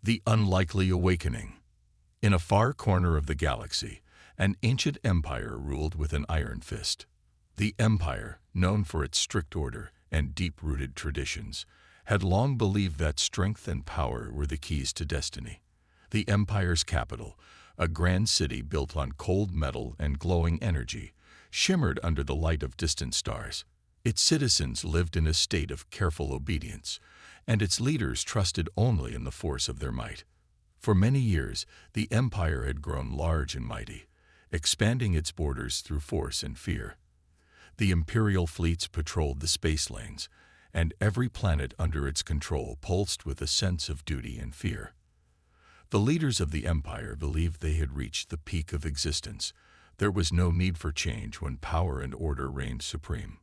The Unlikely Awakening. In a far corner of the galaxy, an ancient empire ruled with an iron fist. The empire, known for its strict order and deep-rooted traditions, had long believed that strength and power were the keys to destiny. The empire's capital, a grand city built on cold metal and glowing energy, shimmered under the light of distant stars. Its citizens lived in a state of careful obedience, and its leaders trusted only in the force of their might. For many years, the empire had grown large and mighty, expanding its borders through force and fear. The imperial fleets patrolled the space lanes, and every planet under its control pulsed with a sense of duty and fear. The leaders of the empire believed they had reached the peak of existence. There was no need for change when power and order reigned supreme.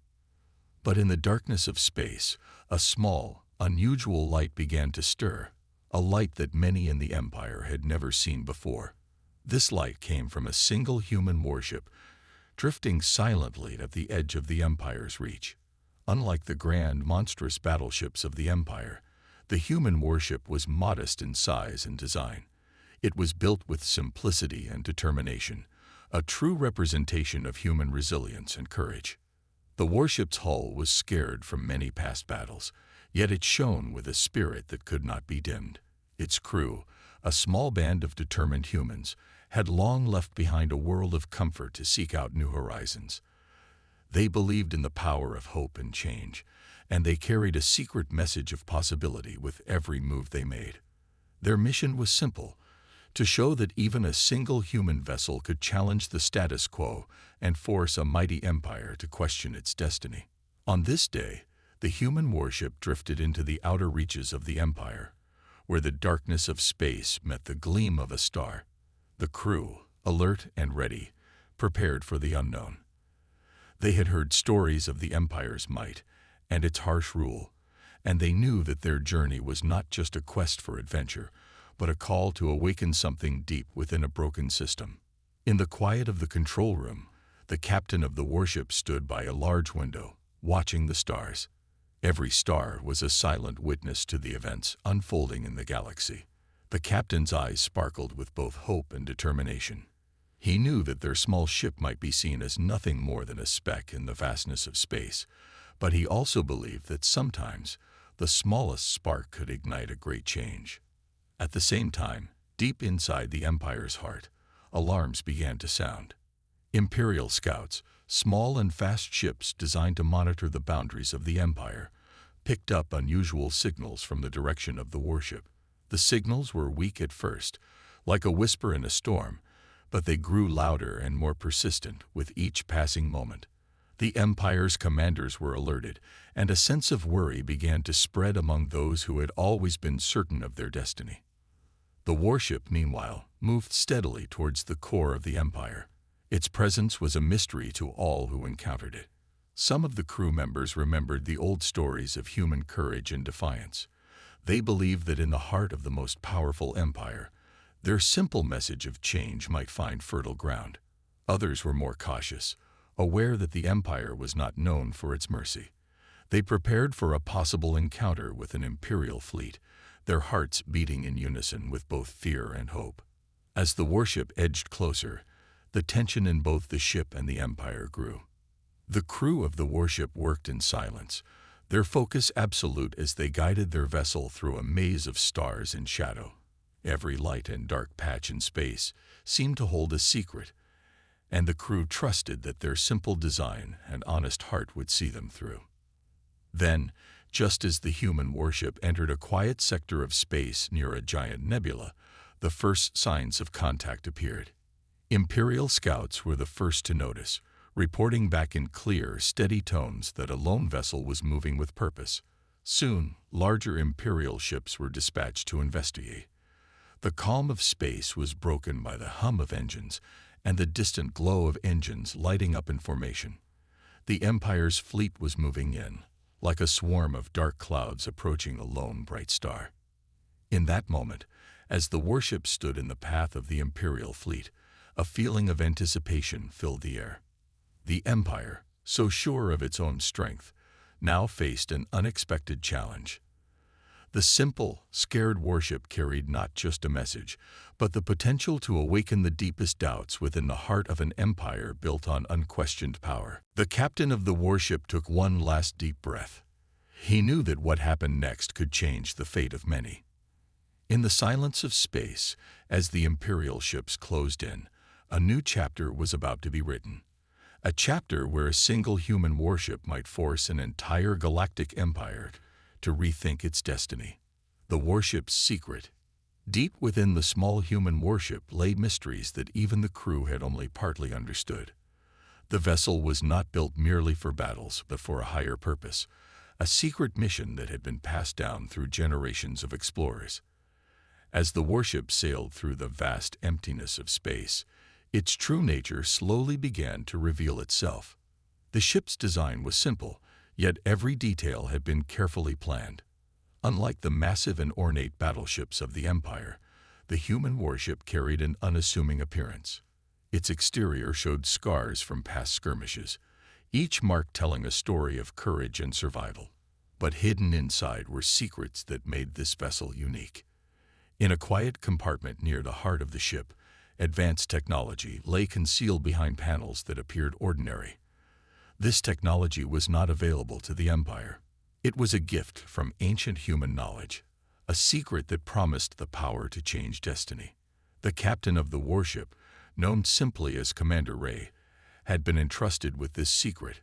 But in the darkness of space, a small, unusual light began to stir, a light that many in the empire had never seen before. This light came from a single human warship, drifting silently at the edge of the empire's reach. Unlike the grand, monstrous battleships of the empire, the human warship was modest in size and design. It was built with simplicity and determination, a true representation of human resilience and courage. The warship's hull was scarred from many past battles, yet it shone with a spirit that could not be dimmed. Its crew, a small band of determined humans, had long left behind a world of comfort to seek out new horizons. They believed in the power of hope and change, and they carried a secret message of possibility with every move they made. Their mission was simple: to show that even a single human vessel could challenge the status quo and force a mighty empire to question its destiny. On this day, the human warship drifted into the outer reaches of the empire, where the darkness of space met the gleam of a star. The crew, alert and ready, prepared for the unknown. They had heard stories of the empire's might and its harsh rule, and they knew that their journey was not just a quest for adventure, but a call to awaken something deep within a broken system. In the quiet of the control room, the captain of the warship stood by a large window, watching the stars. Every star was a silent witness to the events unfolding in the galaxy. The captain's eyes sparkled with both hope and determination. He knew that their small ship might be seen as nothing more than a speck in the vastness of space, but he also believed that sometimes the smallest spark could ignite a great change. At the same time, deep inside the Empire's heart, alarms began to sound. Imperial scouts, small and fast ships designed to monitor the boundaries of the Empire, picked up unusual signals from the direction of the warship. The signals were weak at first, like a whisper in a storm, but they grew louder and more persistent with each passing moment. The Empire's commanders were alerted, and a sense of worry began to spread among those who had always been certain of their destiny. The warship, meanwhile, moved steadily towards the core of the Empire. Its presence was a mystery to all who encountered it. Some of the crew members remembered the old stories of human courage and defiance. They believed that in the heart of the most powerful empire, their simple message of change might find fertile ground. Others were more cautious, aware that the empire was not known for its mercy. They prepared for a possible encounter with an imperial fleet, their hearts beating in unison with both fear and hope. As the warship edged closer, the tension in both the ship and the empire grew. The crew of the warship worked in silence, their focus absolute as they guided their vessel through a maze of stars and shadow. Every light and dark patch in space seemed to hold a secret, and the crew trusted that their simple design and honest heart would see them through. Then, just as the human warship entered a quiet sector of space near a giant nebula, the first signs of contact appeared. Imperial scouts were the first to notice, reporting back in clear, steady tones that a lone vessel was moving with purpose. Soon, larger Imperial ships were dispatched to investigate. The calm of space was broken by the hum of engines and the distant glow of engines lighting up in formation. The Empire's fleet was moving in, like a swarm of dark clouds approaching a lone bright star. In that moment, as the warship stood in the path of the Imperial fleet, a feeling of anticipation filled the air. The Empire, so sure of its own strength, now faced an unexpected challenge. The simple, scared warship carried not just a message, but the potential to awaken the deepest doubts within the heart of an empire built on unquestioned power. The captain of the warship took one last deep breath. He knew that what happened next could change the fate of many. In the silence of space, as the Imperial ships closed in, a new chapter was about to be written. A chapter where a single human warship might force an entire galactic empire to rethink its destiny. The warship's secret. Deep within the small human warship lay mysteries that even the crew had only partly understood. The vessel was not built merely for battles, but for a higher purpose, a secret mission that had been passed down through generations of explorers. As the warship sailed through the vast emptiness of space, its true nature slowly began to reveal itself. The ship's design was simple, yet every detail had been carefully planned. Unlike the massive and ornate battleships of the Empire, the human warship carried an unassuming appearance. Its exterior showed scars from past skirmishes, each mark telling a story of courage and survival. But hidden inside were secrets that made this vessel unique. In a quiet compartment near the heart of the ship, advanced technology lay concealed behind panels that appeared ordinary. This technology was not available to the Empire. It was a gift from ancient human knowledge, a secret that promised the power to change destiny. The captain of the warship, known simply as Commander Ray, had been entrusted with this secret.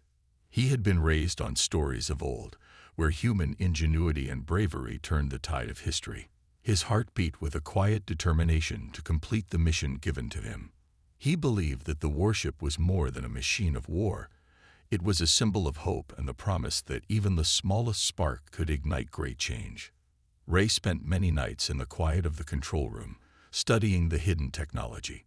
He had been raised on stories of old, where human ingenuity and bravery turned the tide of history. His heart beat with a quiet determination to complete the mission given to him. He believed that the warship was more than a machine of war. It was a symbol of hope and the promise that even the smallest spark could ignite great change. Ray spent many nights in the quiet of the control room, studying the hidden technology.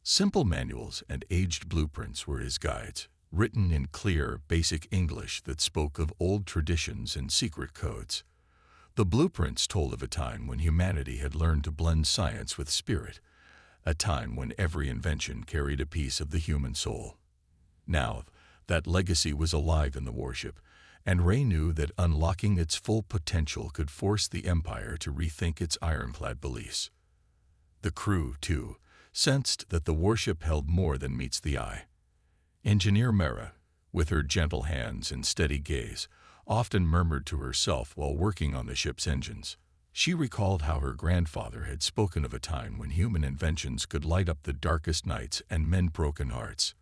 Simple manuals and aged blueprints were his guides, written in clear, basic English that spoke of old traditions and secret codes. The blueprints told of a time when humanity had learned to blend science with spirit, a time when every invention carried a piece of the human soul. Now, that legacy was alive in the warship, and Ray knew that unlocking its full potential could force the Empire to rethink its ironclad beliefs. The crew, too, sensed that the warship held more than meets the eye. Engineer Mara, with her gentle hands and steady gaze, often murmured to herself while working on the ship's engines. She recalled how her grandfather had spoken of a time when human inventions could light up the darkest nights and mend broken hearts.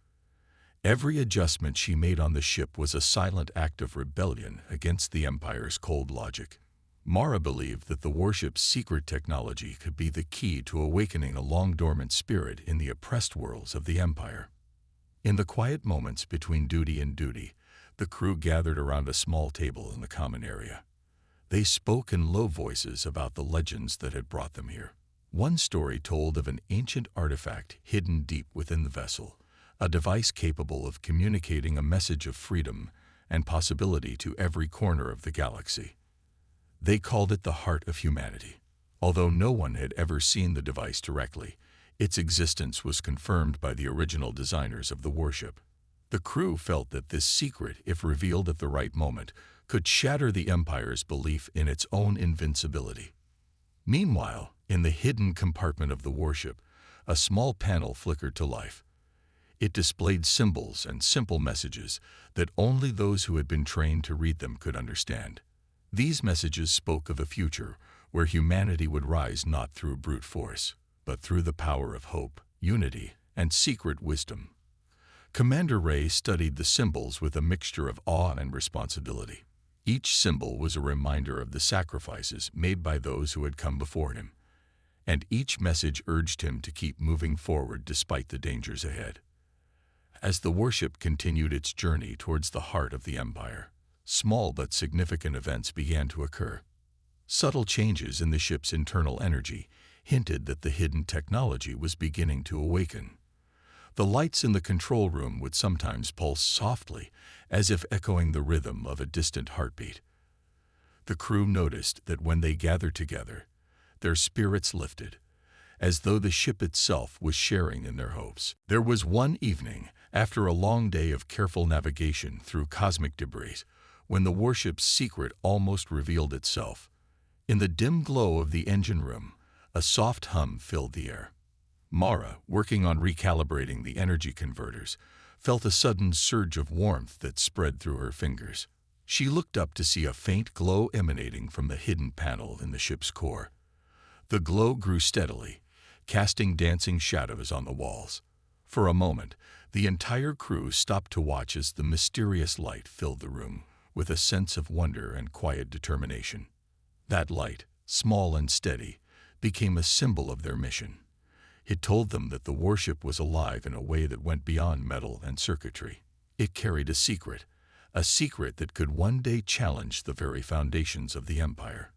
Every adjustment she made on the ship was a silent act of rebellion against the Empire's cold logic. Mara believed that the warship's secret technology could be the key to awakening a long-dormant spirit in the oppressed worlds of the Empire. In the quiet moments between duty and duty, the crew gathered around a small table in the common area. They spoke in low voices about the legends that had brought them here. One story told of an ancient artifact hidden deep within the vessel, a device capable of communicating a message of freedom and possibility to every corner of the galaxy. They called it the heart of humanity. Although no one had ever seen the device directly, its existence was confirmed by the original designers of the warship. The crew felt that this secret, if revealed at the right moment, could shatter the Empire's belief in its own invincibility. Meanwhile, in the hidden compartment of the warship, a small panel flickered to life. It displayed symbols and simple messages that only those who had been trained to read them could understand. These messages spoke of a future where humanity would rise not through brute force, but through the power of hope, unity, and secret wisdom. Commander Ray studied the symbols with a mixture of awe and responsibility. Each symbol was a reminder of the sacrifices made by those who had come before him, and each message urged him to keep moving forward despite the dangers ahead. As the warship continued its journey towards the heart of the Empire, small but significant events began to occur. Subtle changes in the ship's internal energy hinted that the hidden technology was beginning to awaken. The lights in the control room would sometimes pulse softly, as if echoing the rhythm of a distant heartbeat. The crew noticed that when they gathered together, their spirits lifted, as though the ship itself was sharing in their hopes. There was one evening, after a long day of careful navigation through cosmic debris, when the warship's secret almost revealed itself. In the dim glow of the engine room, a soft hum filled the air. Mara, working on recalibrating the energy converters, felt a sudden surge of warmth that spread through her fingers. She looked up to see a faint glow emanating from the hidden panel in the ship's core. The glow grew steadily, casting dancing shadows on the walls. For a moment, the entire crew stopped to watch as the mysterious light filled the room with a sense of wonder and quiet determination. That light, small and steady, became a symbol of their mission. It told them that the warship was alive in a way that went beyond metal and circuitry. It carried a secret that could one day challenge the very foundations of the Empire.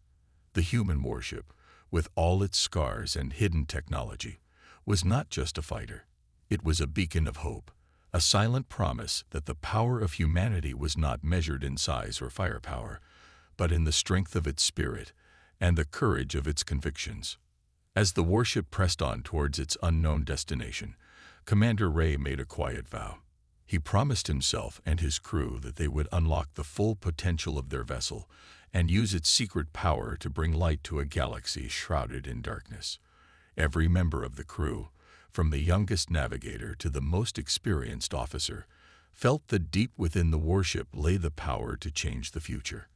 The human warship, with all its scars and hidden technology, was not just a fighter. It was a beacon of hope, a silent promise that the power of humanity was not measured in size or firepower, but in the strength of its spirit and the courage of its convictions. As the warship pressed on towards its unknown destination, Commander Ray made a quiet vow. He promised himself and his crew that they would unlock the full potential of their vessel and use its secret power to bring light to a galaxy shrouded in darkness. Every member of the crew, from the youngest navigator to the most experienced officer, felt that deep within the warship lay the power to change the future.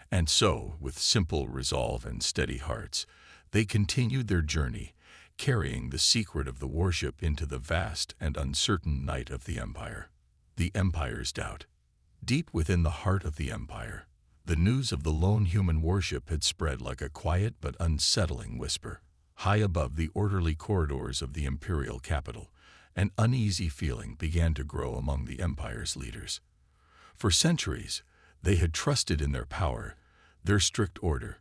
And so, with simple resolve and steady hearts, they continued their journey, carrying the secret of the warship into the vast and uncertain night of the Empire. The Empire's doubt. Deep within the heart of the Empire, the news of the lone human warship had spread like a quiet but unsettling whisper. High above the orderly corridors of the imperial capital, an uneasy feeling began to grow among the Empire's leaders. For centuries, they had trusted in their power, their strict order,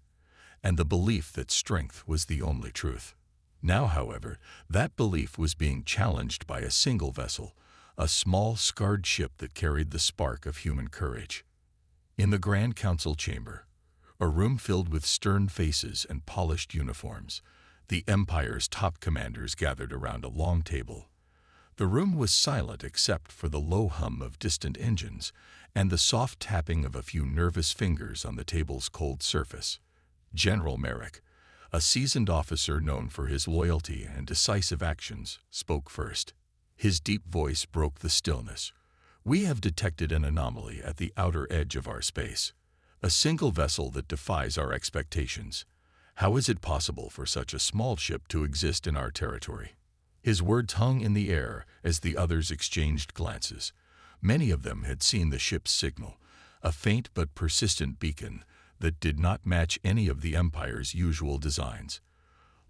and the belief that strength was the only truth. Now, however, that belief was being challenged by a single vessel, a small, scarred ship that carried the spark of human courage. In the Grand Council chamber, a room filled with stern faces and polished uniforms, the Empire's top commanders gathered around a long table. The room was silent except for the low hum of distant engines and the soft tapping of a few nervous fingers on the table's cold surface. General Merrick, a seasoned officer known for his loyalty and decisive actions, spoke first. His deep voice broke the stillness. "We have detected an anomaly at the outer edge of our space, a single vessel that defies our expectations. How is it possible for such a small ship to exist in our territory?" His words hung in the air as the others exchanged glances. Many of them had seen the ship's signal, a faint but persistent beacon that did not match any of the Empire's usual designs.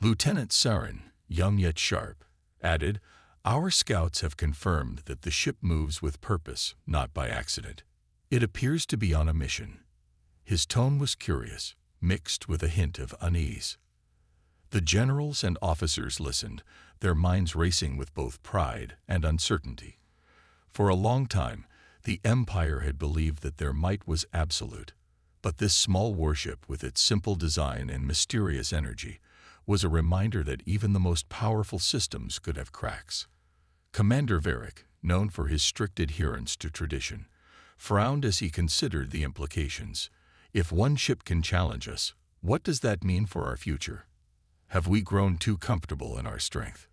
Lieutenant Sarin, young yet sharp, added, "Our scouts have confirmed that the ship moves with purpose, not by accident. It appears to be on a mission." His tone was curious, mixed with a hint of unease. The generals and officers listened, their minds racing with both pride and uncertainty. For a long time, the Empire had believed that their might was absolute. But this small warship, with its simple design and mysterious energy, was a reminder that even the most powerful systems could have cracks. Commander Varick, known for his strict adherence to tradition, frowned as he considered the implications. If one ship can challenge us, what does that mean for our future? Have we grown too comfortable in our strength?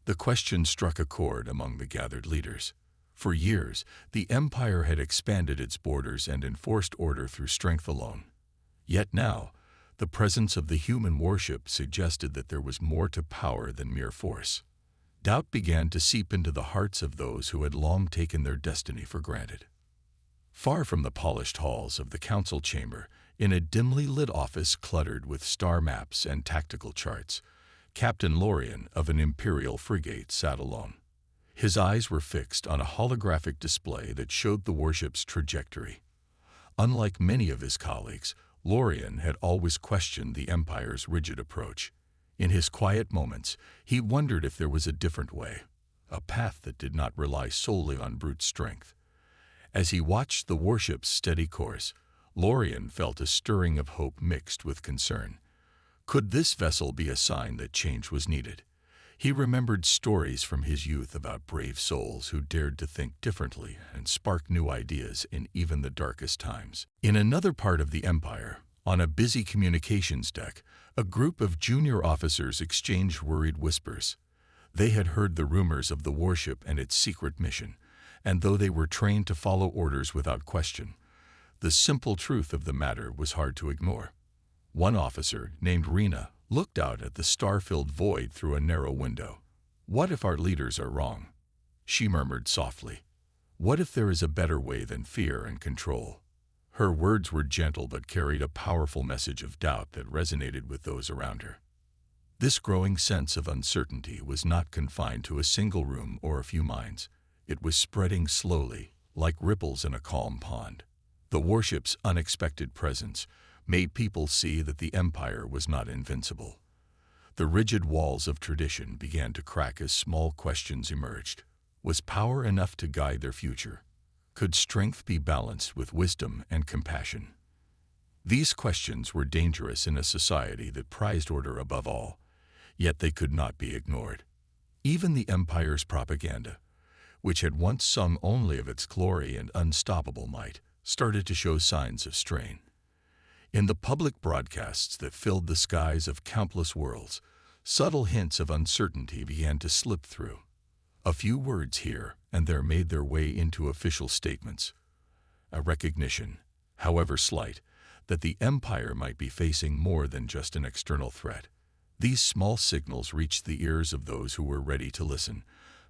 The question struck a chord among the gathered leaders. For years, the Empire had expanded its borders and enforced order through strength alone. Yet now, the presence of the human warship suggested that there was more to power than mere force. Doubt began to seep into the hearts of those who had long taken their destiny for granted. Far from the polished halls of the council chamber, in a dimly lit office cluttered with star maps and tactical charts, Captain Lorian of an Imperial frigate sat alone. His eyes were fixed on a holographic display that showed the warship's trajectory. Unlike many of his colleagues, Lorian had always questioned the Empire's rigid approach. In his quiet moments, he wondered if there was a different way, a path that did not rely solely on brute strength. As he watched the warship's steady course, Lorian felt a stirring of hope mixed with concern. Could this vessel be a sign that change was needed? He remembered stories from his youth about brave souls who dared to think differently and spark new ideas in even the darkest times. In another part of the Empire, On a busy communications deck, a group of junior officers exchanged worried whispers. They had heard the rumors of the warship and its secret mission, and though they were trained to follow orders without question, the simple truth of the matter was hard to ignore. One officer, named Rena, looked out at the star-filled void through a narrow window. "What if our leaders are wrong?" she murmured softly. "What if there is a better way than fear and control?" Her words were gentle but carried a powerful message of doubt that resonated with those around her. This growing sense of uncertainty was not confined to a single room or a few minds. It was spreading slowly, like ripples in a calm pond. The warship's unexpected presence made people see that the Empire was not invincible. The rigid walls of tradition began to crack as small questions emerged. Was power enough to guide their future? Could strength be balanced with wisdom and compassion? These questions were dangerous in a society that prized order above all, yet they could not be ignored. Even the Empire's propaganda, which had once sung only of its glory and unstoppable might, started to show signs of strain. In the public broadcasts that filled the skies of countless worlds, subtle hints of uncertainty began to slip through. A few words here and there made their way into official statements. A recognition, however slight, that the Empire might be facing more than just an external threat. These small signals reached the ears of those who were ready to listen,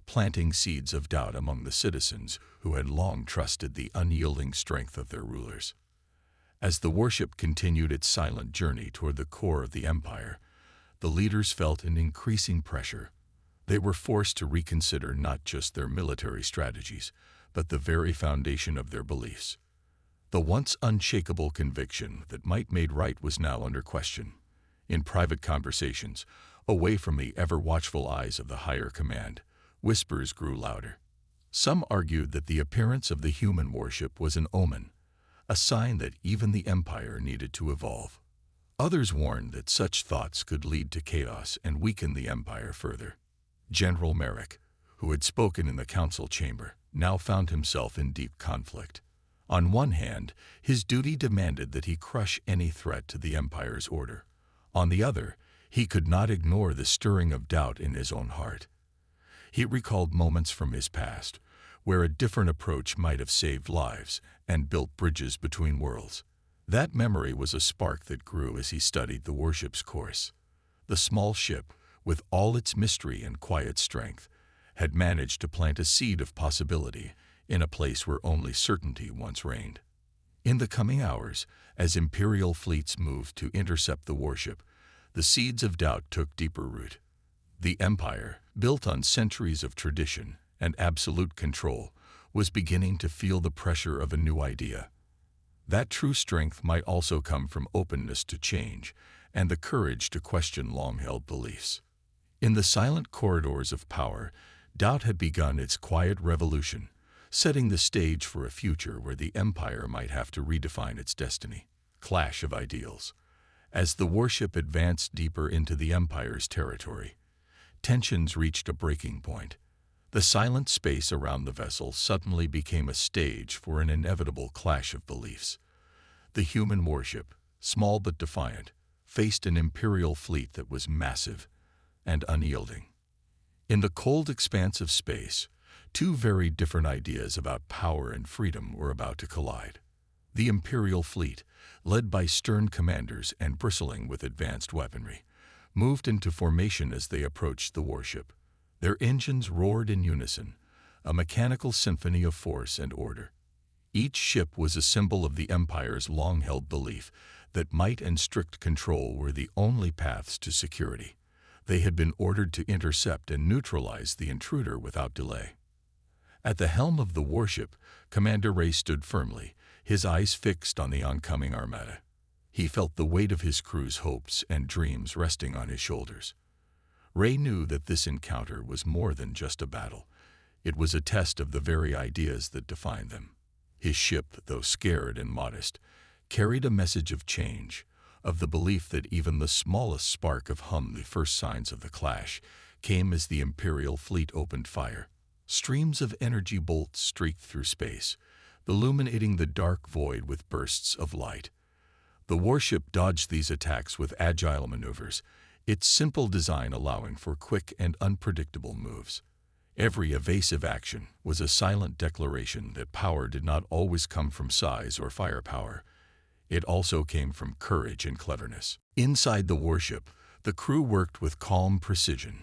planting seeds of doubt among the citizens who had long trusted the unyielding strength of their rulers. As the warship continued its silent journey toward the core of the Empire, the leaders felt an increasing pressure. They were forced to reconsider not just their military strategies, but the very foundation of their beliefs. The once unshakable conviction that might made right was now under question. In private conversations, away from the ever-watchful eyes of the higher command, whispers grew louder. Some argued that the appearance of the human warship was an omen, a sign that even the Empire needed to evolve. Others warned that such thoughts could lead to chaos and weaken the Empire further. General Merrick, who had spoken in the council chamber, now found himself in deep conflict. On one hand, his duty demanded that he crush any threat to the Empire's order. On the other, he could not ignore the stirring of doubt in his own heart. He recalled moments from his past, where a different approach might have saved lives and built bridges between worlds. That memory was a spark that grew as he studied the warship's course. The small ship, with all its mystery and quiet strength, had managed to plant a seed of possibility in a place where only certainty once reigned. In the coming hours, as Imperial fleets moved to intercept the warship, the seeds of doubt took deeper root. The Empire, built on centuries of tradition and absolute control, was beginning to feel the pressure of a new idea. That true strength might also come from openness to change and the courage to question long-held beliefs. In the silent corridors of power, doubt had begun its quiet revolution, setting the stage for a future where the Empire might have to redefine its destiny. Clash of ideals. As the warship advanced deeper into the Empire's territory, tensions reached a breaking point. The silent space around the vessel suddenly became a stage for an inevitable clash of beliefs. The human warship, small but defiant, faced an Imperial fleet that was massive and unyielding. In the cold expanse of space, two very different ideas about power and freedom were about to collide. The Imperial fleet, led by stern commanders and bristling with advanced weaponry, moved into formation as they approached the warship. Their engines roared in unison, a mechanical symphony of force and order. Each ship was a symbol of the Empire's long-held belief that might and strict control were the only paths to security. They had been ordered to intercept and neutralize the intruder without delay. At the helm of the warship, Commander Ray stood firmly, his eyes fixed on the oncoming armada. He felt the weight of his crew's hopes and dreams resting on his shoulders. Ray knew that this encounter was more than just a battle. It was a test of the very ideas that defined them. His ship, though scared and modest, carried a message of change, of the belief that even the smallest spark of the first signs of the clash came as the Imperial fleet opened fire. Streams of energy bolts streaked through space, illuminating the dark void with bursts of light. The warship dodged these attacks with agile maneuvers, its simple design allowing for quick and unpredictable moves. Every evasive action was a silent declaration that power did not always come from size or firepower. It also came from courage and cleverness. Inside the warship, the crew worked with calm precision.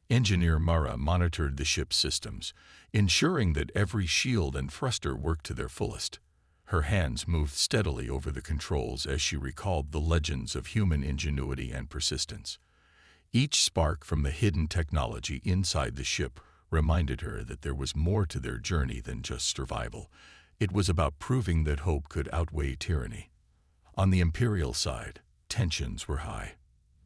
Engineer Mara monitored the ship's systems, ensuring that every shield and thruster worked to their fullest. Her hands moved steadily over the controls as she recalled the legends of human ingenuity and persistence. Each spark from the hidden technology inside the ship reminded her that there was more to their journey than just survival. It was about proving that hope could outweigh tyranny. On the Imperial side, tensions were high.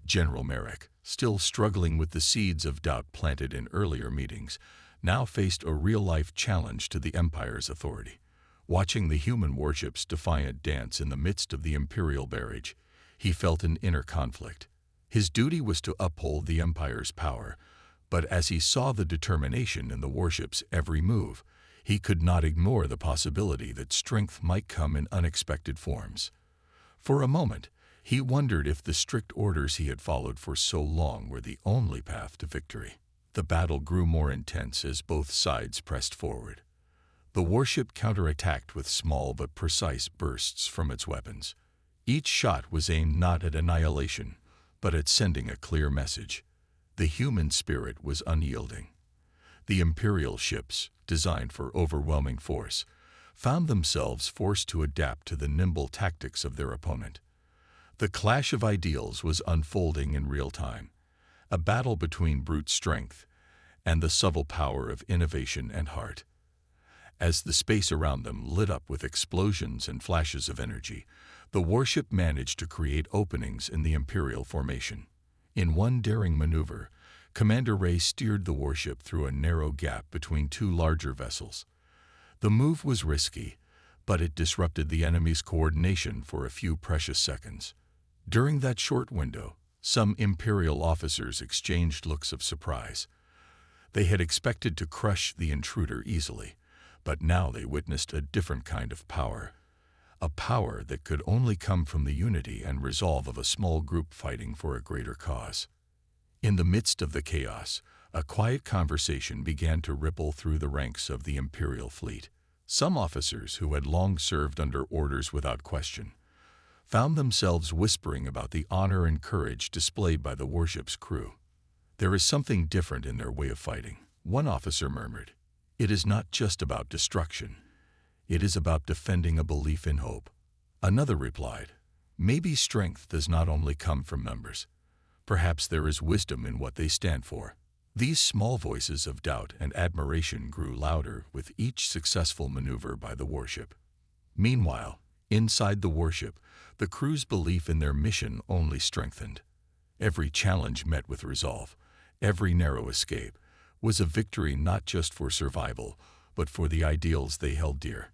General Merrick, still struggling with the seeds of doubt planted in earlier meetings, now faced a real-life challenge to the Empire's authority. Watching the human warship's defiant dance in the midst of the Imperial barrage, he felt an inner conflict. His duty was to uphold the Empire's power, but as he saw the determination in the warship's every move, he could not ignore the possibility that strength might come in unexpected forms. For a moment, he wondered if the strict orders he had followed for so long were the only path to victory. The battle grew more intense as both sides pressed forward. The warship counterattacked with small but precise bursts from its weapons. Each shot was aimed not at annihilation, but at sending a clear message. The human spirit was unyielding. The Imperial ships, designed for overwhelming force, found themselves forced to adapt to the nimble tactics of their opponent. The clash of ideals was unfolding in real time, a battle between brute strength and the subtle power of innovation and heart. As the space around them lit up with explosions and flashes of energy, the warship managed to create openings in the Imperial formation. In one daring maneuver, Commander Ray steered the warship through a narrow gap between two larger vessels. The move was risky, but it disrupted the enemy's coordination for a few precious seconds. During that short window, some Imperial officers exchanged looks of surprise. They had expected to crush the intruder easily, but now they witnessed a different kind of power. A power that could only come from the unity and resolve of a small group fighting for a greater cause. In the midst of the chaos, a quiet conversation began to ripple through the ranks of the Imperial fleet. Some officers who had long served under orders without question found themselves whispering about the honor and courage displayed by the warship's crew. "There is something different in their way of fighting," one officer murmured. "It is not just about destruction. It is about defending a belief in hope." Another replied, "Maybe strength does not only come from numbers. Perhaps there is wisdom in what they stand for." These small voices of doubt and admiration grew louder with each successful maneuver by the warship. Meanwhile, inside the warship, the crew's belief in their mission only strengthened. Every challenge met with resolve. Every narrow escape was a victory not just for survival, but for the ideals they held dear.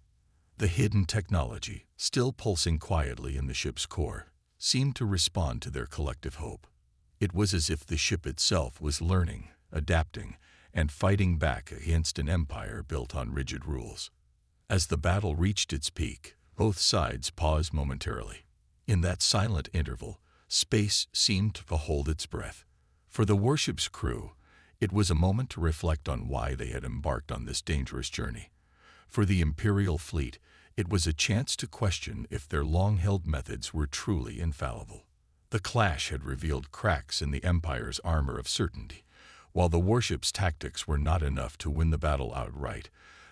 The hidden technology, still pulsing quietly in the ship's core, seemed to respond to their collective hope. It was as if the ship itself was learning, adapting, and fighting back against an empire built on rigid rules. As the battle reached its peak, both sides paused momentarily. In that silent interval, space seemed to hold its breath. For the warship's crew, it was a moment to reflect on why they had embarked on this dangerous journey. For the Imperial fleet, it was a chance to question if their long-held methods were truly infallible. The clash had revealed cracks in the Empire's armor of certainty. While the warship's tactics were not enough to win the battle outright,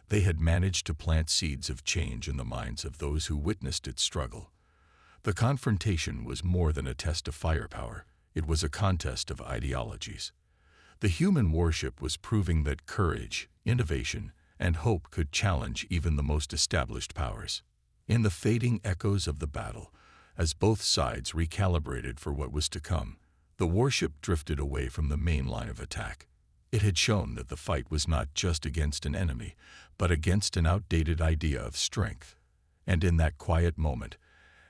they had managed to plant seeds of change in the minds of those who witnessed its struggle. The confrontation was more than a test of firepower. It was a contest of ideologies. The human warship was proving that courage, innovation, and hope could challenge even the most established powers. In the fading echoes of the battle, as both sides recalibrated for what was to come, the warship drifted away from the main line of attack. It had shown that the fight was not just against an enemy, but against an outdated idea of strength. And in that quiet moment,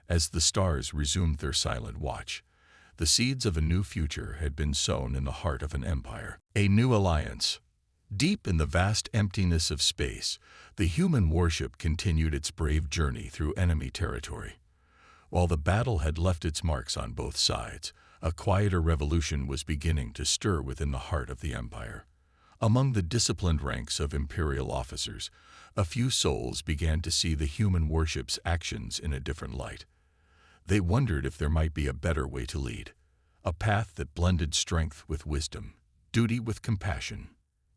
as the stars resumed their silent watch, the seeds of a new future had been sown in the heart of an empire. A new alliance. Deep in the vast emptiness of space, the human warship continued its brave journey through enemy territory. While the battle had left its marks on both sides, a quieter revolution was beginning to stir within the heart of the Empire. Among the disciplined ranks of Imperial officers, a few souls began to see the human warship's actions in a different light. They wondered if there might be a better way to lead, a path that blended strength with wisdom, duty with compassion.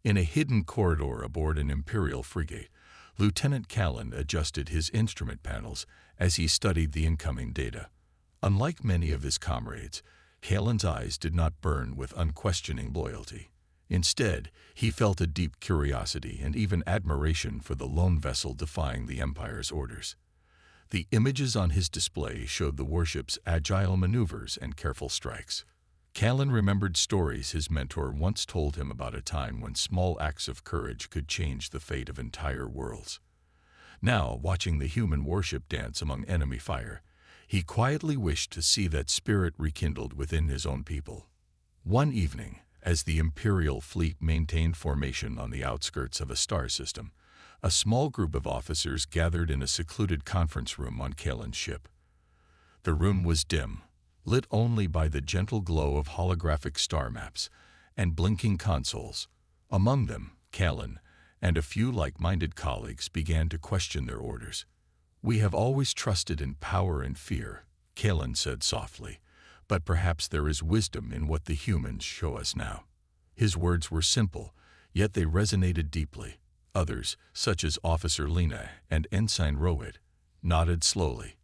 In a hidden corridor aboard an Imperial frigate, Lieutenant Callan adjusted his instrument panels as he studied the incoming data. Unlike many of his comrades, Callan's eyes did not burn with unquestioning loyalty. Instead, he felt a deep curiosity and even admiration for the lone vessel defying the Empire's orders. The images on his display showed the warship's agile maneuvers and careful strikes. Callan remembered stories his mentor once told him about a time when small acts of courage could change the fate of entire worlds. Now, watching the human warship dance among enemy fire, he quietly wished to see that spirit rekindled within his own people. One evening, as the Imperial fleet maintained formation on the outskirts of a star system, a small group of officers gathered in a secluded conference room on Callan's ship. The room was dim, lit only by the gentle glow of holographic star maps and blinking consoles. Among them, Callan and a few like-minded colleagues began to question their orders. "We have always trusted in power and fear," Callan said softly, "but perhaps there is wisdom in what the humans show us now." His words were simple, yet they resonated deeply. Others, such as Officer Lena and Ensign Rowett, nodded slowly.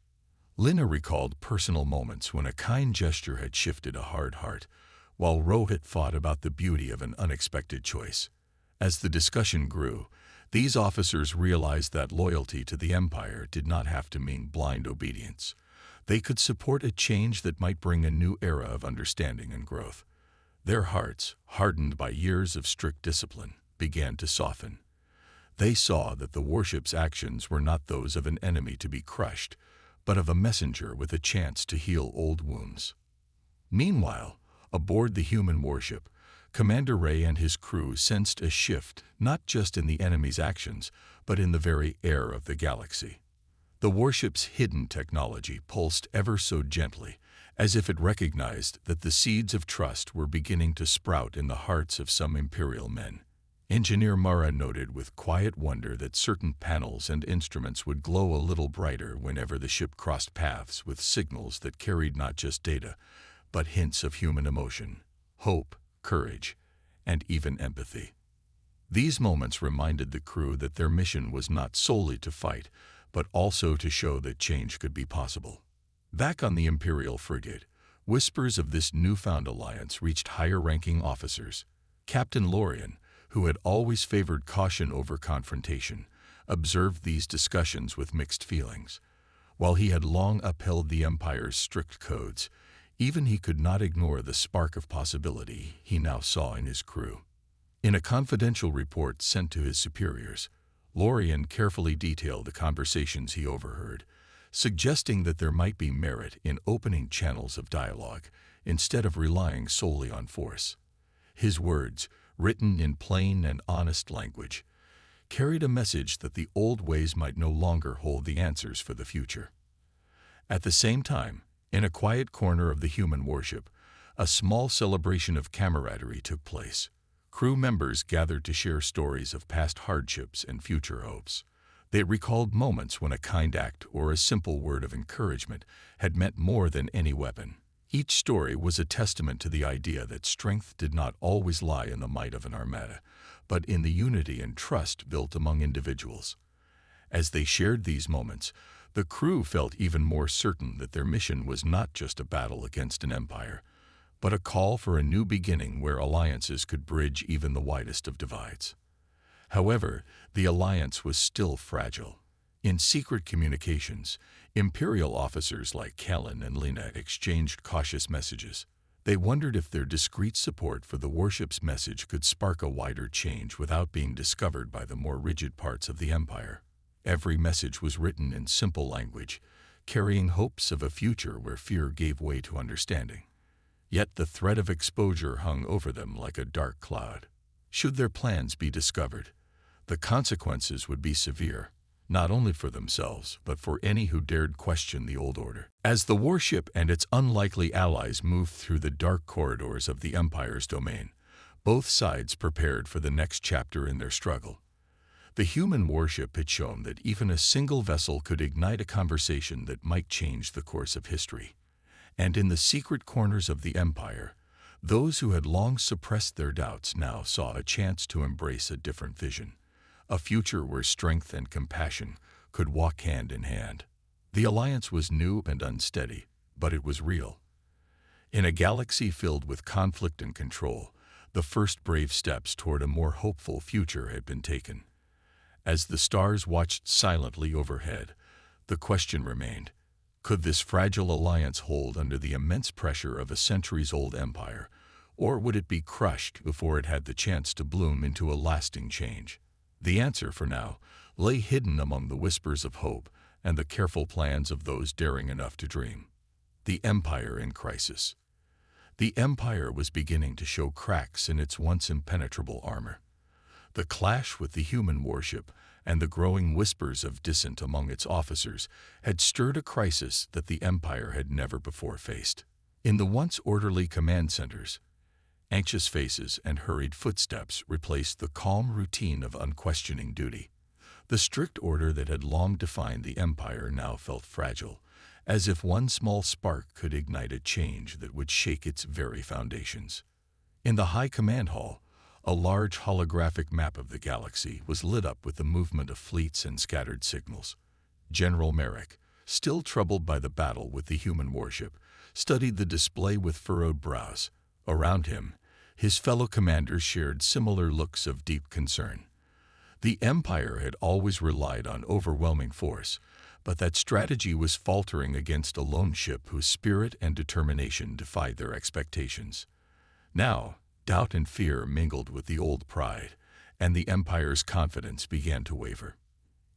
Lena recalled personal moments when a kind gesture had shifted a hard heart, while Rowett thought about the beauty of an unexpected choice. As the discussion grew, these officers realized that loyalty to the Empire did not have to mean blind obedience. They could support a change that might bring a new era of understanding and growth. Their hearts, hardened by years of strict discipline, began to soften. They saw that the warship's actions were not those of an enemy to be crushed, but of a messenger with a chance to heal old wounds. Meanwhile, aboard the human warship, Commander Ray and his crew sensed a shift not just in the enemy's actions, but in the very air of the galaxy. The warship's hidden technology pulsed ever so gently, as if it recognized that the seeds of trust were beginning to sprout in the hearts of some Imperial men. Engineer Mara noted with quiet wonder that certain panels and instruments would glow a little brighter whenever the ship crossed paths with signals that carried not just data, but hints of human emotion, hope, courage, and even empathy. These moments reminded the crew that their mission was not solely to fight, but also to show that change could be possible. Back on the Imperial frigate, whispers of this newfound alliance reached higher-ranking officers. Captain Lorian, who had always favored caution over confrontation, observed these discussions with mixed feelings. While he had long upheld the Empire's strict codes, even he could not ignore the spark of possibility he now saw in his crew. In a confidential report sent to his superiors, Lorian carefully detailed the conversations he overheard, suggesting that there might be merit in opening channels of dialogue instead of relying solely on force. His words, written in plain and honest language, carried a message that the old ways might no longer hold the answers for the future. At the same time, in a quiet corner of the human warship, a small celebration of camaraderie took place. Crew members gathered to share stories of past hardships and future hopes. They recalled moments when a kind act or a simple word of encouragement had meant more than any weapon. Each story was a testament to the idea that strength did not always lie in the might of an armada, but in the unity and trust built among individuals. As they shared these moments, the crew felt even more certain that their mission was not just a battle against an empire, but a call for a new beginning where alliances could bridge even the widest of divides. However, the alliance was still fragile. In secret communications, Imperial officers like Callan and Lena exchanged cautious messages. They wondered if their discreet support for the warship's message could spark a wider change without being discovered by the more rigid parts of the Empire. Every message was written in simple language, carrying hopes of a future where fear gave way to understanding. Yet the threat of exposure hung over them like a dark cloud. Should their plans be discovered, the consequences would be severe. not only for themselves, but for any who dared question the old order. As the warship and its unlikely allies moved through the dark corridors of the Empire's domain, both sides prepared for the next chapter in their struggle. The human warship had shown that even a single vessel could ignite a conversation that might change the course of history. And in the secret corners of the Empire, those who had long suppressed their doubts now saw a chance to embrace a different vision, a future where strength and compassion could walk hand in hand. The alliance was new and unsteady, but it was real. In a galaxy filled with conflict and control, the first brave steps toward a more hopeful future had been taken. As the stars watched silently overhead, the question remained, could this fragile alliance hold under the immense pressure of a centuries-old empire, or would it be crushed before it had the chance to bloom into a lasting change? The answer, for now, lay hidden among the whispers of hope and the careful plans of those daring enough to dream. The Empire in crisis. The Empire was beginning to show cracks in its once impenetrable armor. The clash with the human warship and the growing whispers of dissent among its officers had stirred a crisis that the Empire had never before faced. In the once orderly command centers, anxious faces and hurried footsteps replaced the calm routine of unquestioning duty. The strict order that had long defined the Empire now felt fragile, as if one small spark could ignite a change that would shake its very foundations. In the High Command Hall, a large holographic map of the galaxy was lit up with the movement of fleets and scattered signals. General Merrick, still troubled by the battle with the human warship, studied the display with furrowed brows. Around him, his fellow commanders shared similar looks of deep concern. The Empire had always relied on overwhelming force, but that strategy was faltering against a lone ship whose spirit and determination defied their expectations. Now, doubt and fear mingled with the old pride, and the Empire's confidence began to waver.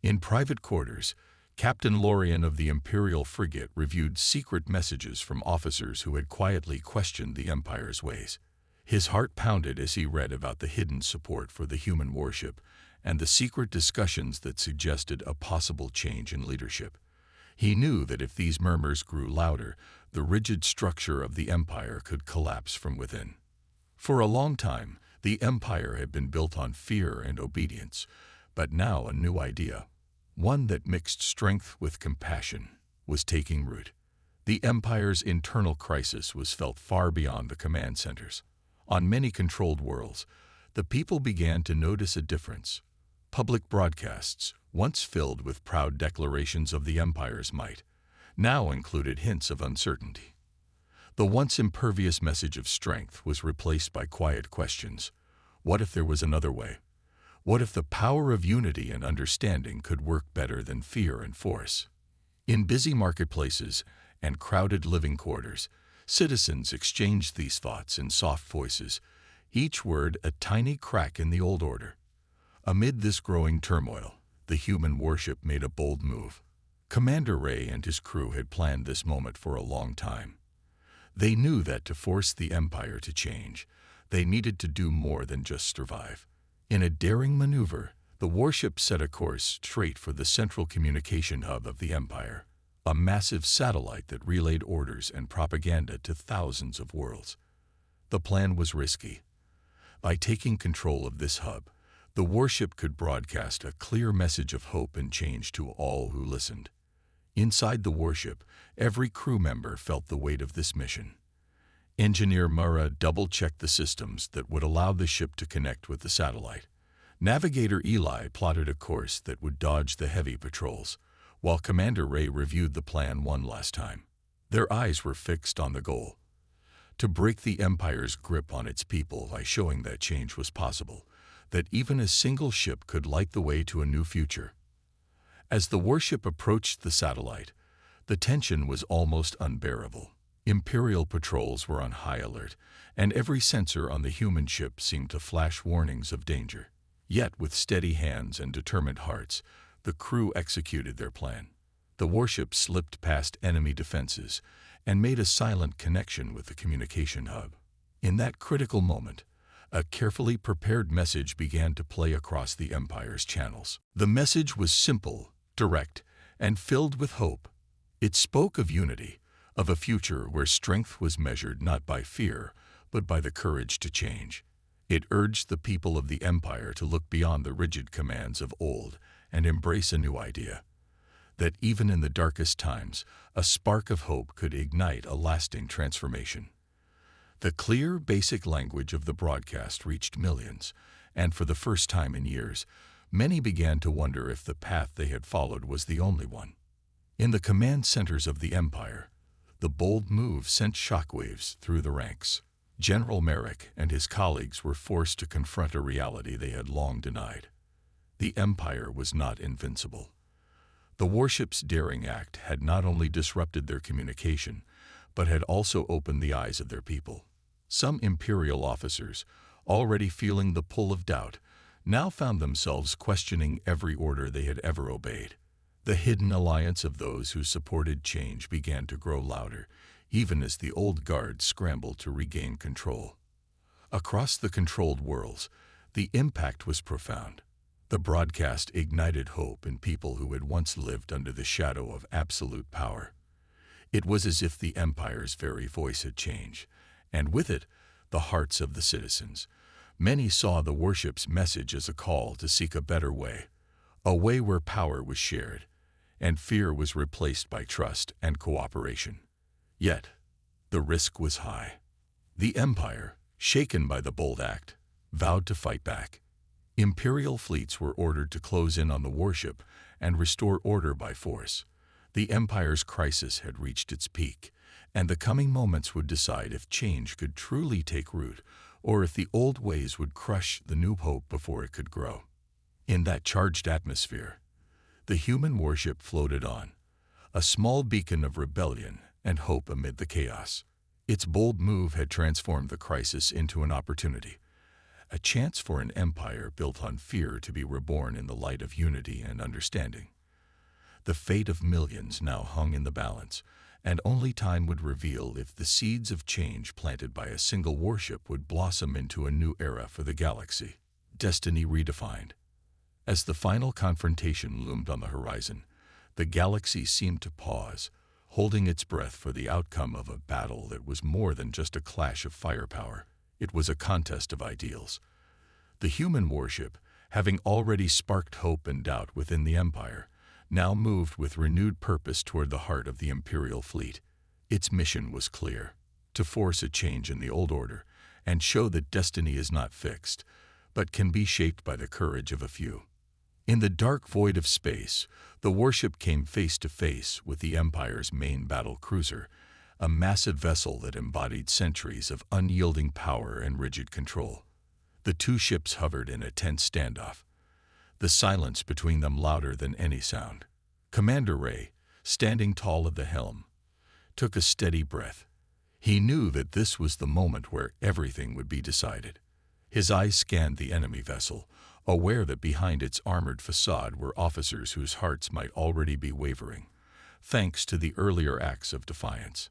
In private quarters, Captain Lorien of the Imperial frigate reviewed secret messages from officers who had quietly questioned the Empire's ways. His heart pounded as he read about the hidden support for the human warship and the secret discussions that suggested a possible change in leadership. He knew that if these murmurs grew louder, the rigid structure of the Empire could collapse from within. For a long time, the Empire had been built on fear and obedience, but now a new idea, one that mixed strength with compassion, was taking root. The Empire's internal crisis was felt far beyond the command centers. On many controlled worlds, the people began to notice a difference. Public broadcasts, once filled with proud declarations of the Empire's might, now included hints of uncertainty. The once impervious message of strength was replaced by quiet questions. What if there was another way? What if the power of unity and understanding could work better than fear and force? In busy marketplaces and crowded living quarters, citizens exchanged these thoughts in soft voices, each word a tiny crack in the old order. Amid this growing turmoil, the human warship made a bold move. Commander Ray and his crew had planned this moment for a long time. They knew that to force the Empire to change, they needed to do more than just survive. In a daring maneuver, the warship set a course straight for the central communication hub of the Empire, a massive satellite that relayed orders and propaganda to thousands of worlds. The plan was risky. By taking control of this hub, the warship could broadcast a clear message of hope and change to all who listened. Inside the warship, every crew member felt the weight of this mission. Engineer Murrah double-checked the systems that would allow the ship to connect with the satellite. Navigator Eli plotted a course that would dodge the heavy patrols, while Commander Ray reviewed the plan one last time. Their eyes were fixed on the goal: to break the Empire's grip on its people by showing that change was possible, that even a single ship could light the way to a new future. As the warship approached the satellite, the tension was almost unbearable. Imperial patrols were on high alert, and every sensor on the human ship seemed to flash warnings of danger. Yet, with steady hands and determined hearts, the crew executed their plan. The warship slipped past enemy defenses and made a silent connection with the communication hub. In that critical moment, a carefully prepared message began to play across the Empire's channels. The message was simple direct, and filled with hope. It spoke of unity, of a future where strength was measured not by fear, but by the courage to change. It urged the people of the Empire to look beyond the rigid commands of old and embrace a new idea, that even in the darkest times, a spark of hope could ignite a lasting transformation. The clear, basic language of the broadcast reached millions, and for the first time in years, many began to wonder if the path they had followed was the only one. In the command centers of the Empire, the bold move sent shockwaves through the ranks. General Merrick and his colleagues were forced to confront a reality they had long denied. The Empire was not invincible. The Warship's daring act had not only disrupted their communication, but had also opened the eyes of their people. Some Imperial officers, already feeling the pull of doubt, now found themselves questioning every order they had ever obeyed. The hidden alliance of those who supported change began to grow louder, even as the old guard scrambled to regain control. Across the controlled worlds, the impact was profound. The broadcast ignited hope in people who had once lived under the shadow of absolute power. It was as if the Empire's very voice had changed, and with it, the hearts of the citizens. Many saw the Warship's message as a call to seek a better way, a way where power was shared, and fear was replaced by trust and cooperation. Yet, the risk was high. The Empire, shaken by the bold act, vowed to fight back. Imperial fleets were ordered to close in on the Warship and restore order by force. The Empire's crisis had reached its peak, and the coming moments would decide if change could truly take root or if the old ways would crush the new hope before it could grow. In that charged atmosphere, the human warship floated on, a small beacon of rebellion and hope amid the chaos. Its bold move had transformed the crisis into an opportunity, a chance for an empire built on fear to be reborn in the light of unity and understanding. The fate of millions now hung in the balance, and only time would reveal if the seeds of change planted by a single warship would blossom into a new era for the galaxy. Destiny redefined. As the final confrontation loomed on the horizon, the galaxy seemed to pause, holding its breath for the outcome of a battle that was more than just a clash of firepower. It was a contest of ideals. The human warship, having already sparked hope and doubt within the Empire, now moved with renewed purpose toward the heart of the Imperial fleet. Its mission was clear: to force a change in the old order and show that destiny is not fixed, but can be shaped by the courage of a few. In the dark void of space, the warship came face to face with the Empire's main battle cruiser, a massive vessel that embodied centuries of unyielding power and rigid control. The two ships hovered in a tense standoff, the silence between them louder than any sound. Commander Ray, standing tall at the helm, took a steady breath. He knew that this was the moment where everything would be decided. His eyes scanned the enemy vessel, aware that behind its armored facade were officers whose hearts might already be wavering, thanks to the earlier acts of defiance.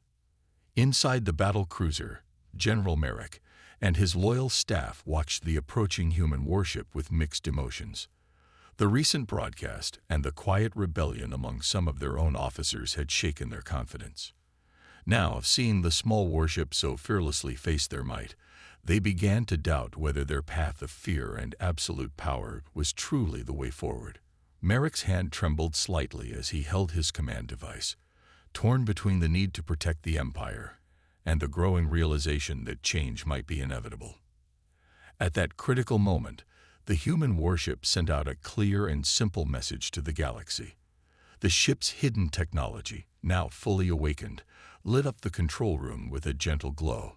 Inside the battle cruiser, General Merrick and his loyal staff watched the approaching human warship with mixed emotions. The recent broadcast and the quiet rebellion among some of their own officers had shaken their confidence. Now, seeing the small warship so fearlessly face their might, they began to doubt whether their path of fear and absolute power was truly the way forward. Merrick's hand trembled slightly as he held his command device, torn between the need to protect the Empire and the growing realization that change might be inevitable. At that critical moment, the human warship sent out a clear and simple message to the galaxy. The ship's hidden technology, now fully awakened, lit up the control room with a gentle glow.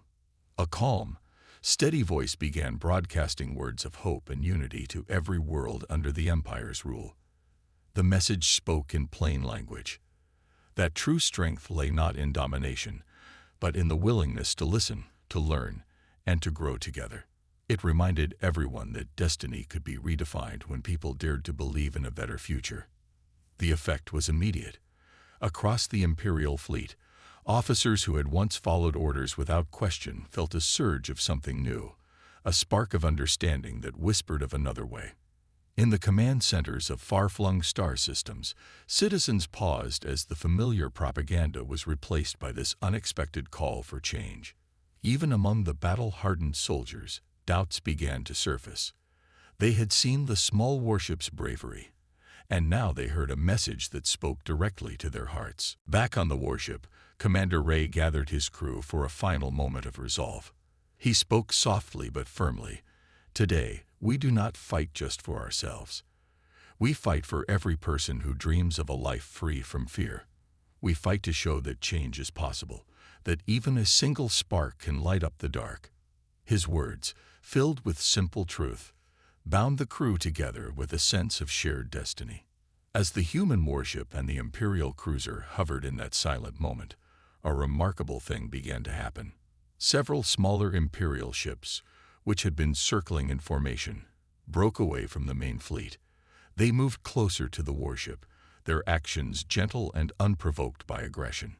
A calm, steady voice began broadcasting words of hope and unity to every world under the Empire's rule. The message spoke in plain language: that true strength lay not in domination, but in the willingness to listen, to learn, and to grow together. It reminded everyone that destiny could be redefined when people dared to believe in a better future. The effect was immediate. Across the Imperial fleet, officers who had once followed orders without question felt a surge of something new, a spark of understanding that whispered of another way. In the command centers of far-flung star systems, citizens paused as the familiar propaganda was replaced by this unexpected call for change. Even among the battle-hardened soldiers, doubts began to surface. They had seen the small warship's bravery, and now they heard a message that spoke directly to their hearts. Back on the warship, Commander Ray gathered his crew for a final moment of resolve. He spoke softly but firmly. "Today, we do not fight just for ourselves. We fight for every person who dreams of a life free from fear. We fight to show that change is possible, that even a single spark can light up the dark." His words, filled with simple truth, bound the crew together with a sense of shared destiny. As the human warship and the Imperial cruiser hovered in that silent moment, a remarkable thing began to happen. Several smaller Imperial ships, which had been circling in formation, broke away from the main fleet. They moved closer to the warship, their actions gentle and unprovoked by aggression.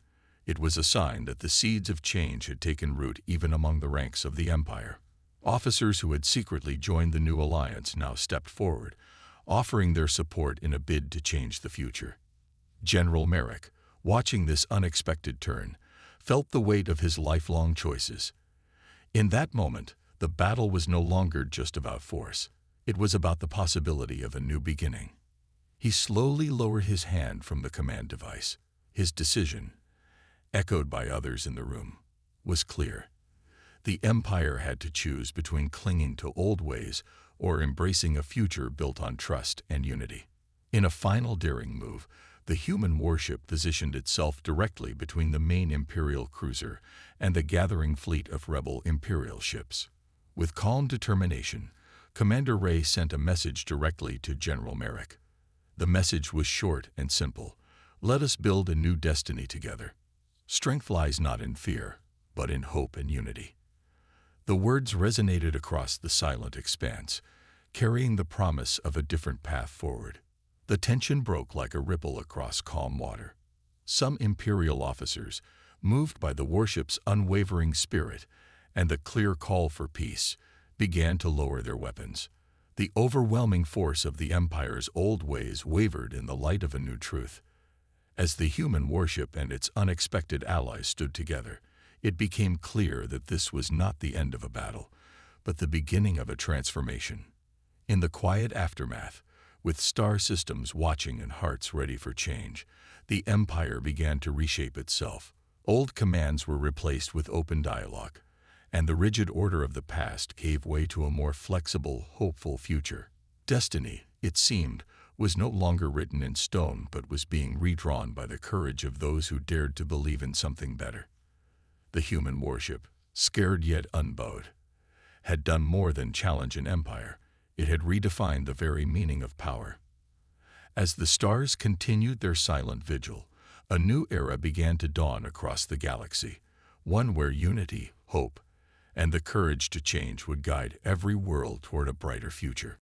It was a sign that the seeds of change had taken root even among the ranks of the Empire. Officers who had secretly joined the new alliance now stepped forward, offering their support in a bid to change the future. General Merrick, watching this unexpected turn, felt the weight of his lifelong choices. In that moment, the battle was no longer just about force. It was about the possibility of a new beginning. He slowly lowered his hand from the command device. His decision, echoed by others in the room, was clear. The Empire had to choose between clinging to old ways or embracing a future built on trust and unity. In a final daring move, the human warship positioned itself directly between the main Imperial cruiser and the gathering fleet of rebel Imperial ships. With calm determination, Commander Ray sent a message directly to General Merrick. The message was short and simple. "Let us build a new destiny together. Strength lies not in fear, but in hope and unity." The words resonated across the silent expanse, carrying the promise of a different path forward. The tension broke like a ripple across calm water. Some Imperial officers, moved by the warship's unwavering spirit and the clear call for peace, began to lower their weapons. The overwhelming force of the Empire's old ways wavered in the light of a new truth. As the human warship and its unexpected allies stood together, it became clear that this was not the end of a battle, but the beginning of a transformation. In the quiet aftermath, with star systems watching and hearts ready for change, the Empire began to reshape itself. Old commands were replaced with open dialogue, and the rigid order of the past gave way to a more flexible, hopeful future. Destiny, it seemed, was no longer written in stone but was being redrawn by the courage of those who dared to believe in something better. The human warship, scared yet unbowed, had done more than challenge an empire. It had redefined the very meaning of power. As the stars continued their silent vigil, a new era began to dawn across the galaxy, one where unity, hope, and the courage to change would guide every world toward a brighter future.